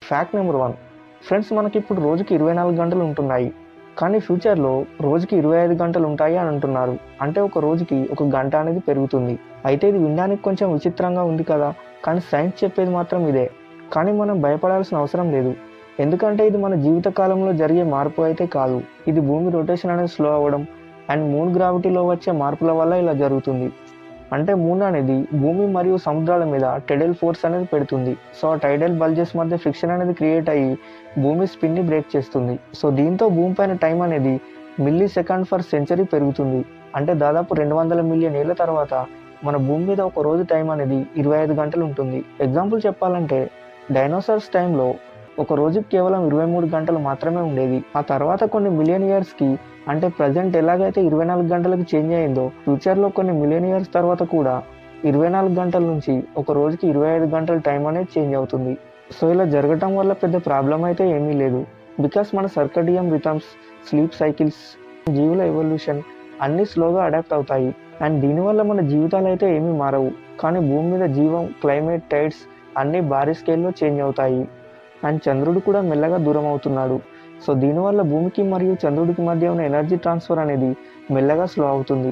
Fact number 1. Friends, మనకిప్పుడు రోజుకి 24 గంటలు ఉంటున్నాయి. కానీ ఫ్యూచర్‌లో రోజుకి 25 గంటలు ఉంటాయి అని అంటున్నారు. అంటే ఒక రోజుకి ఒక గంట అనేది పెరుగుతుంది. అయితే ఇది వినడానికి కొంచెం విచిత్రంగా ఉంది కదా! కానీ సైన్స్ చెప్పేది మాత్రం ఇదే. కానీ మనం భయపడాల్సిన అవసరం లేదు. ఎందుకంటే ఇది మన జీవిత కాలంలో జరిగే మార్పు అయితే కాదు. ఇది భూమి రొటేషన్ అనేది స్లో అవ్వడం అండ్ మూన్ గ్రావిటీలో వచ్చే మార్పుల వల్ల ఇలా జరుగుతుంది. అంటే మూన్ అనేది భూమి మరియు సముద్రాల మీద టైడల్ ఫోర్స్ అనేది పెడుతుంది. సో ఆ టైడల్ బల్జెస్ మధ్య ఫ్రిక్షన్ అనేది క్రియేట్ అయ్యి భూమి స్పిన్ని బ్రేక్ చేస్తుంది. సో దీంతో భూమి పైన టైం అనేది మిల్లీ సెకండ్ ఫర్ సెంచరీ పెరుగుతుంది. అంటే దాదాపు 200 మిలియన్ ఏళ్ల తర్వాత మన భూమి మీద ఒక రోజు టైం అనేది 25 గంటలు ఉంటుంది. ఎగ్జాంపుల్ చెప్పాలంటే డైనోసార్స్ టైంలో ఒక రోజుకి కేవలం 23 గంటలు మాత్రమే ఉండేది. ఆ తర్వాత కొన్ని మిలియన్ ఇయర్స్కి, అంటే ప్రజెంట్ ఎలాగైతే 24 గంటలకు చేంజ్ అయిందో, ఫ్యూచర్లో కొన్ని మిలియన్ ఇయర్స్ తర్వాత కూడా 24 గంటల నుంచి ఒక రోజుకి 25 గంటల టైం అనేది చేంజ్ అవుతుంది. సో ఇలా జరగటం వల్ల పెద్ద ప్రాబ్లం అయితే ఏమీ లేదు. బికాస్ మన సర్కడియం రిథమ్స్, స్లీప్ సైకిల్స్, జీవుల ఎవల్యూషన్ అన్నీ స్లోగా అడాప్ట్ అవుతాయి. అండ్ దీనివల్ల మన జీవితాలు అయితే ఏమీ మారవు. కానీ భూమి మీద జీవం, క్లైమేట్, టైడ్స్ అన్నీ భారీ స్కేల్లో చేంజ్ అవుతాయి. అండ్ చంద్రుడు కూడా మెల్లగా దూరం అవుతున్నాడు. సో దీనివల్ల భూమికి మరియు చంద్రుడికి మధ్య ఉన్న ఎనర్జీ ట్రాన్స్ఫర్ అనేది మెల్లగా స్లో అవుతుంది.